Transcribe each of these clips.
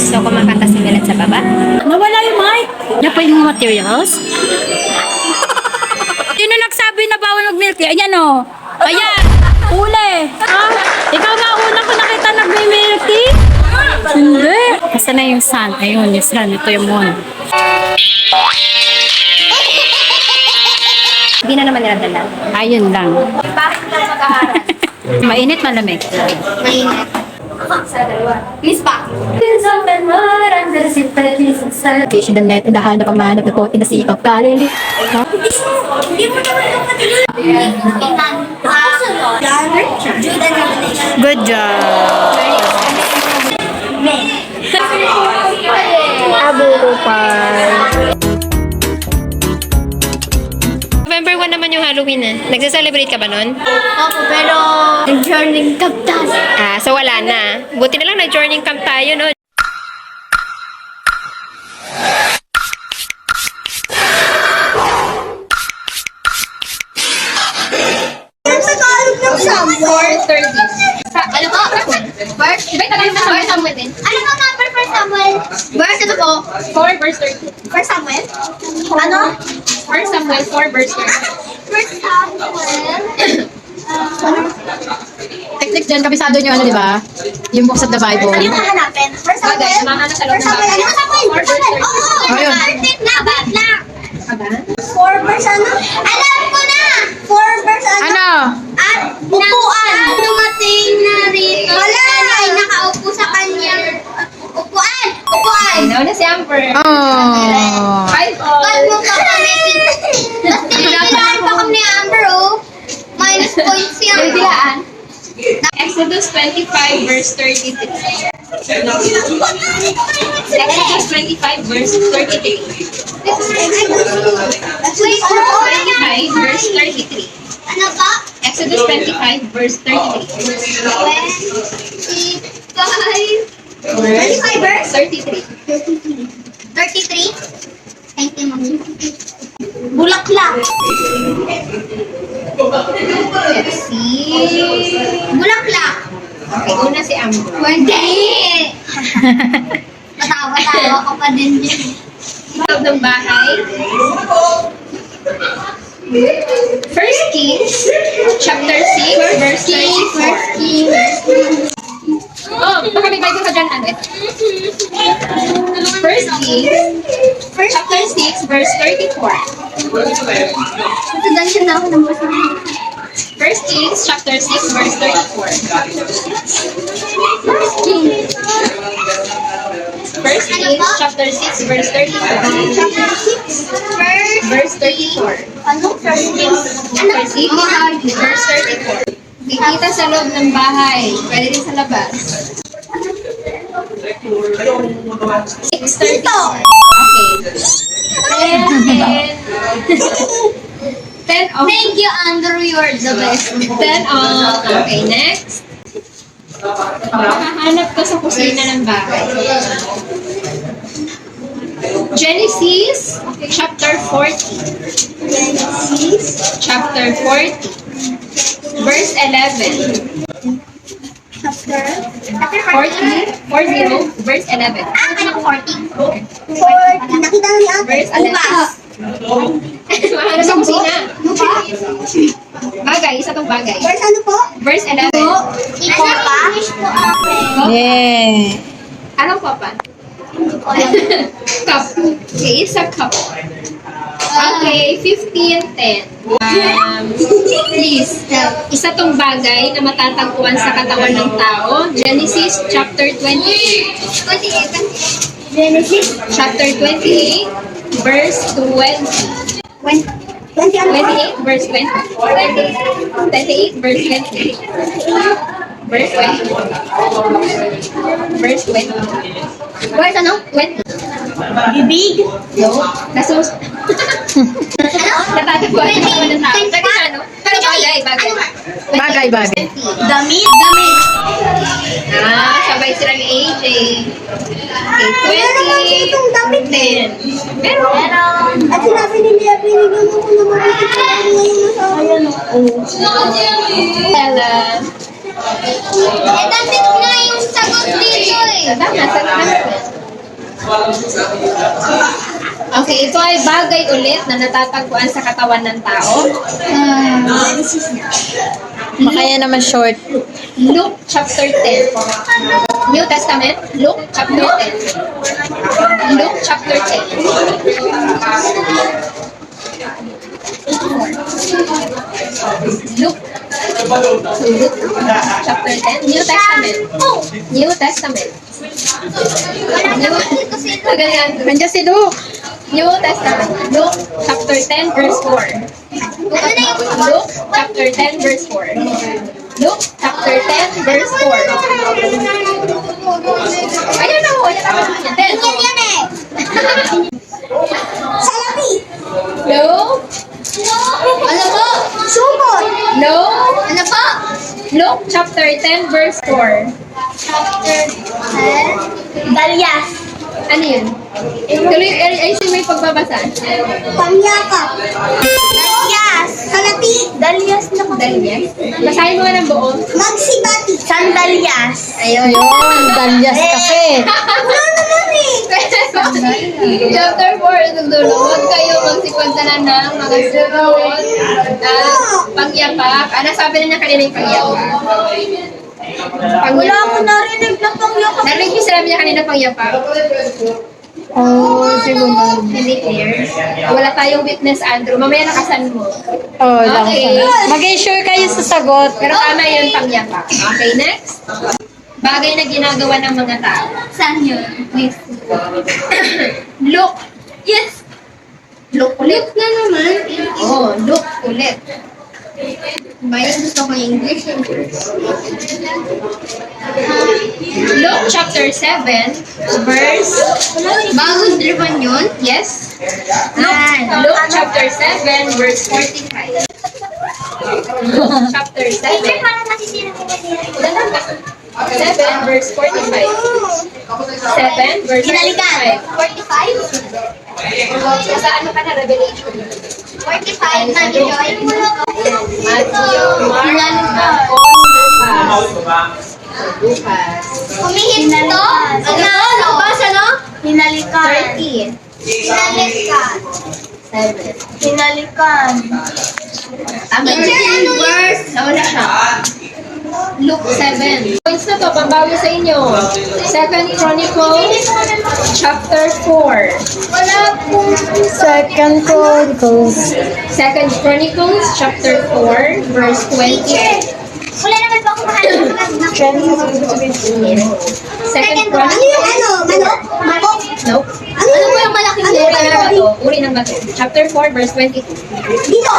So, kumakanta si Milet sa baba. Nawala yung mic. Yan pa yung materials. Sino nagsabi na bawal mag-milk tea? Ayan o. Ayan. Uli. Ha? Ikaw nga una ko nakita nag-milk tea? Hindi. Basta na yung sun. Ayun, yung sun. Ito yung moon. Hindi na naman nila dala. Ayun lang. Bakit lang mag-aaral? Mainit, malamig. Mainit. Sa dalawa. Please pa. Fish the net in the hand of a man of the boat in the sea of Galilee. Good job. November 1 naman yung Halloween eh. Nagsa-celebrate ka ba nun? Opo, pero journey camp tayo. So wala na. Buti na lang nag-journey camp tayo, no? Ano po? Verse? Verse Samuel din. Ano po number for Samuel? Verse ano po? 4 verse 30. For Samuel? Ano? 1 Samuel 4 verse 30. For Samuel? Teknik dyan, kabisado nyo ano, di ba? Yung books of the Bible. Ano yung hahanapin? For Samuel? Bagay, sumama na sa loob For ng Samuel? bagay. Ano Samuel? For Samuel? Oo! Ayun. Laban na! For verse ano? Alam ko na! For verse ano? Ano? At upuan. Dumating na rito. Wala. Ay nakaupo sa kanyang upuan. Upuan. Now na si Amber. Oh. 5 Ba't mo pa kami? Tapos tinilaan pa kami ni Amber, oh. Minus points si Amber. Dilaan. Exodus 25 verse 33. Exodus 25 verse 33. Wait, ano po? 25 verse 33. Ano pa? Exodus 25 verse 33. 25 verse? 33. 33? Thank you, Mami. Bulaklak. Bulaklak. Okay, una si Amber. Hindi. Matawa-tawa ko pa din dyan. Loob ng bahay. First Kings chapter 6 verse 34. Oh, baka may Bible ka dyan, ano? First Kings chapter 6 verse 34. Sundan siya na ako ng basa. First Kings chapter 6 verse 34. First Kings chapter 6 verse 34. Chapter 6, Verse 34. ano? First Kings. Chapter 6 verse 34. Kikita sa loob ng bahay. Pwede din sa labas. 6:30. Dito. Okay. 10 off. Thank you, Andrew. You're the best. 10 off. Okay, next. Makahanap ka sa kusina ng bahay. Genesis chapter 40. Genesis chapter 40. Verse 11. Chapter 40, verse 11. Anong 40? 40. Nakita na ni Ate. Verse 11. Mahanap sa kusina. Bagay, isa tong bagay. Verse ano po? Verse 11. Iko pa? English po ate. Yeah. Anong papa? Cup. Okay, it's a cup. Okay, 50 and 10. Please, isa tong bagay na matatagpuan sa katawan ng tao. Genesis chapter 28. 28. Genesis. Chapter 28, verse 20. 20 ano po? 28, verse 20. 28, verse 20. Verse 20. Verse 20. Verse ano? 20. Bibig. No? Nasus... Natatagpuan sa katawan ng tao. Sabi na ano? Pero bagay, bagay. Bagay, bagay. Damit. Damit. Sabay silang AJ. Okay, Meron kasi itong damit 10. Meron. Meron. At sinabi ni Lia, binigyan mo ko ng mga Ayan o. Ella. Eh, damit nga yung sagot dito eh. Tama, sagot na. Okay, ito ay bagay ulit na natatagpuan sa katawan ng tao. Makaya naman short. Luke chapter 10. New Testament, Luke chapter 10. Luke chapter 10. Luke. Chapter 10. New Testament. New Testament. Nandiyan si Luke. New Testament. Luke chapter 10 verse 4. Luke chapter 10 verse 4. Luke chapter 10 verse 4. Ayun na ho. Ganyan yan eh. Salapi. Luke. Ano po? Sumot. Luke. Ano po? Luke chapter 10 verse 4. Chapter 10. Dalyas. Ano yun? Tuloy, ay may pagbabasa. Pamyakap. Dalyas. Salapi. Dalyas na ko. Dalyas. Basahin mo nga ng buo. Magsibati. Sandalyas. Ayun. Ayun, dalyas kasi. Wala naman eh. Chapter 4, itong dulo. Huwag kayo magsipagdanan ng mga sunod at pangyapak. Ano sabi na niya kanina yung pangyapak? Wala ako narinig na pamyakap. Narinig niyo sinabi niya kanina pangyapak? Oh, siguro. Hindi clear. Wala tayong witness, Andrew. Mamaya nakasan mo. Oh, lang Okay. Mag-ensure kayo sa sagot. Pero tama yun, pangyapak. Okay, next. Bagay na ginagawa ng mga tao. Saan yun? Please. Look. Yes. Look ulit. Na naman. Oh, look ulit. Bayan gusto ko yung English. Luke chapter 7, verse... Bagong driven yun? Yes? Ah, Luke chapter 7, verse 45. Luke chapter 7. Para masisira ko ba 7 verse 45. 7 verse Kinalikan. 45. 45. Nasa ano ka na, Revelation? 45 na Joy. Matthew, Mark, Marcos, Lucas. Humihit to? Ano? Basa no? Hinalikan. 30. Hinalikan. 7. Hinalikan. Tama. Teacher, ano yun? Verse. Nawala siya. Luke 7. Points na to, pambawi sa inyo. 2 Chronicles, chapter 4. Wala pong... Second Chronicles. 2 Chronicles, chapter 4, verse 20. Wala naman po ako mahalap ng Second Ano Chronicles. yung ano? Manok? Manok? Nope. Ano po yung malaking Uri ng letra? bato. Uri ng bato. Chapter 4, verse 22. Dito!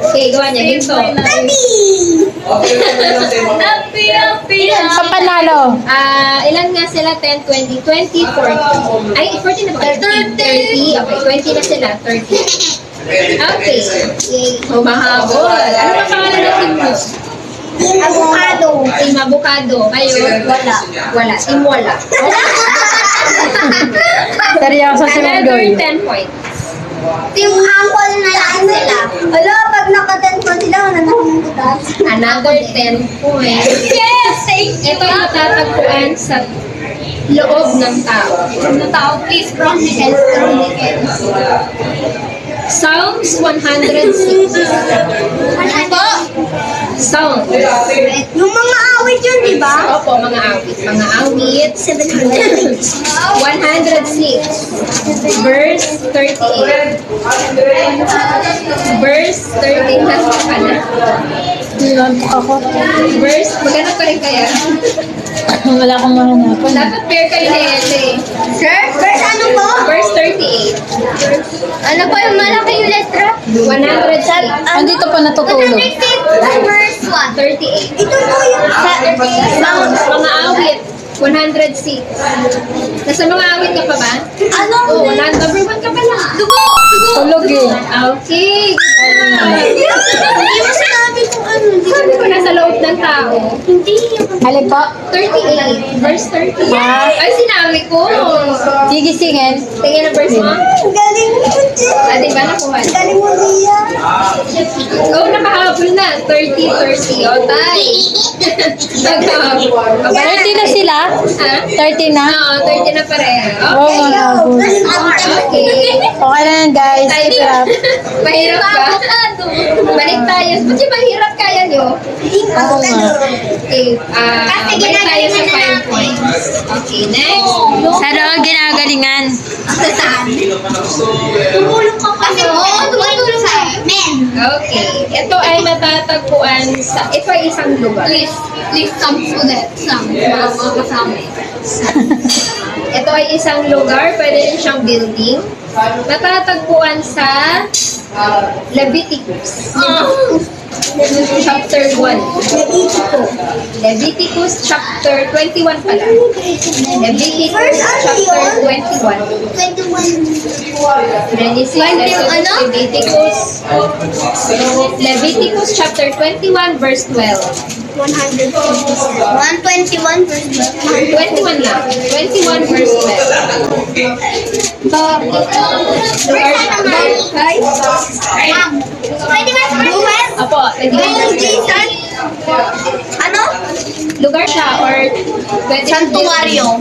Okay, gawa niya. Ginto. Sa panalo. Ilan nga sila? 10, 20, 20, 40. Ay, 40 na ba? 30. Okay, 20 na sila. 30. Okay. So, mahabol. Ano ba pangalan ng team mo? Avocado. Team Avocado. Kayo? Wala. Wala. Team Wala. Seryoso si Another Manggoy. 10 points. Team Uncle na lang sila. Wala, pag naka-10 po sila, wala na akong butas. Another 10 points. Yes! Thank you! Ito yung matatagpuan sa loob ng tao. Ng tao, please, Chronicles. Psalms 106. Ano po? Psalms. Yung mga awit yun, di ba? Opo, mga awit. Mga awit. 700. 106. Verse 38. Verse 13. Nasa ka na. Nantok ako. Verse, maghanap pa rin kaya. Wala akong mahanapan. Dapat pair kayo ni Ete. Sir, verse ano po? Verse 38. Ano po yung malaking letra? 106. Andito pa natutulog. 106, verse 1. 38. Ito po yung Psalms, mga awit. 106. Nasa mga awit ka pa ba? ano? Oo, number 1 ka pa lang. Dugo! Tulog eh. Okay. Hindi mo sinabi kung ano. Sabi ko nasa loob ng tao. Hindi yung... Alin po? 38. Verse 30. Ay, sinabi ko. Sige, sige. Tingin ang verse mo. Galing mo, Ah, di ba nakuha? Galing mo, Ria. Oh, nakahabol na. 30. O, tay. Nakahabol. 30 na sila? Ha? 30 na? Oo, 30 na pareho. Oo, nakahabol. Okay. Okay na yan, guys. Tayo Keep it up. Mahirap ba? Balik tayo. Ba't yung mahirap kaya nyo? Oo nga. Okay, balik tayo sa 5 points. Okay, next. Sana ang ginagalingan. Tumulong ka kasi. Oo, tumulong sa men. Okay. Ito ay matatagpuan sa, ito ay isang lugar. Please come ulit. Mga kasama. Ito ay isang lugar, pwede rin siyang building. Matatagpuan sa Leviticus. Chapter 1. Leviticus chapter 21 pala. Leviticus chapter 21. 21. Genesis, Ano? Leviticus chapter 21 verse 12. 121 verse 21 lang. 21 verse 12. Apo, 21 verse 12. Ano? Lugar siya or pwede Santuario.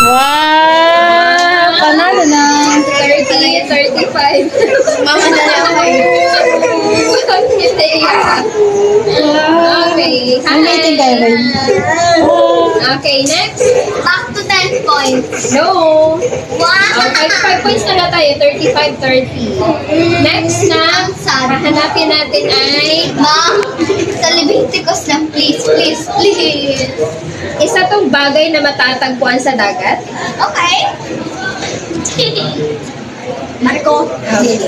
Wow! Panalo na. 30, 35. Mama na lang ako. Okay. Ulitin kayo, Ray. Okay, next. Back to 10 points. No. Wow! Okay, 5 points na na tayo. 35, 30. Next na, hahanapin natin ay Ma'am, sa Leviticus lang, please, please, please. isa tong bagay na matatagpuan sa dagat. Okay. Marco. Okay.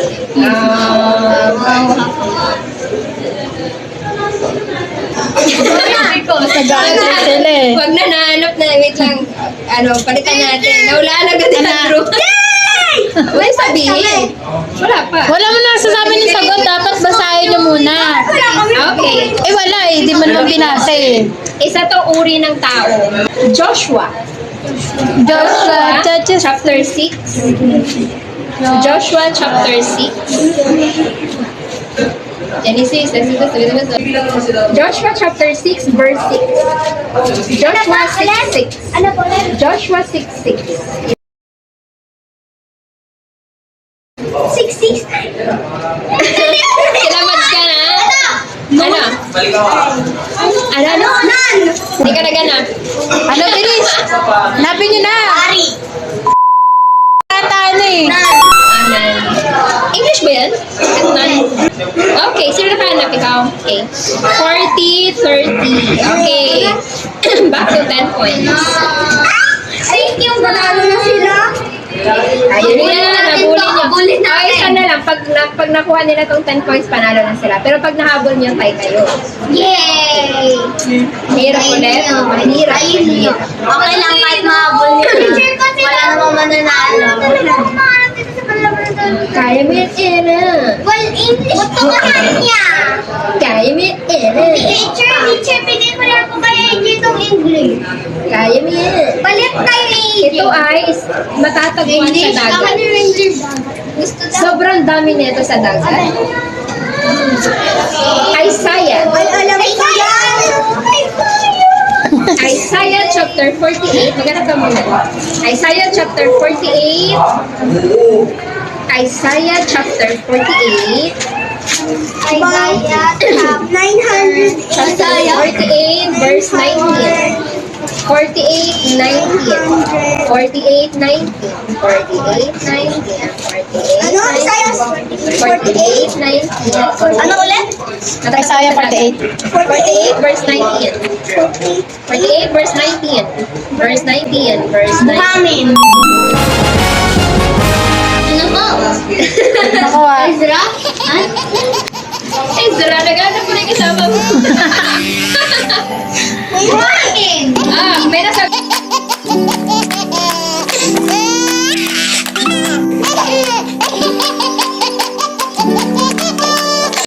Nag-answer sila eh. Huwag na nahanap na. Wait lang. Palitan natin. Naulaan agad ni Andrew. May sabihin. Wala pa. Wala mo na sasabi ng sagot. Dapat basahin nyo muna. Okay. Eh wala eh. Di mo naman binasa eh. Isa to uri ng tao. Joshua. Joshua, Judges. Chapter 6. Joshua chapter 6. Genesis, Joshua chapter 6 verse 6. Joshua 6:6. Ano po ulit? Joshua 6:6. 6'6". Kinamad ka na? Ano? Ano? Nan! Hindi ka naganap. Ano, bilis? Hanapin nyo na. Ari! Tata ano eh. Nan! English ba yan? Okay, sino nakahanap ikaw? Okay. 40, 30. Okay. Back to 10 points. Thank you! Panalo na sila! Ayun na, nabulin niyo. Ay, isa na lang. Pag nakuha nila tong 10 points, panalo na sila. Pero pag nahabol niyo, tie kayo. Yay! Mahirap ulit. Mahirap. Ayun. Okay lang kahit mahabol nila. Wala namang mananalo. Kaya mo yan, Era. Well, English to niya. Kaya mo yan, Era. Teacher, bigay mo lang po kaya itong English. Kaya mo yan. Balik tayo Ito ay matatagpuan sa dagat. English. Gusto daw. Sobrang dami nito sa dagat. Isaiah. Ay, alam ko yan. Isaiah chapter 48. Maghanap ka muna. Isaiah chapter 48. Isaiah chapter 48. Isaiah 900. Chapter 48 verse 19. 48, 19. 48, 19. 48, 19. 48, Ano, Isaiah? 48, 19. Ano ulit? Isaiah 48. 48 verse 19. 48 verse 19. Verse 19. Verse 19. Amin. Ano po? Ako ah. Ezra? Ezra, naghanap ko na yung kasama mo. May amin. May nasa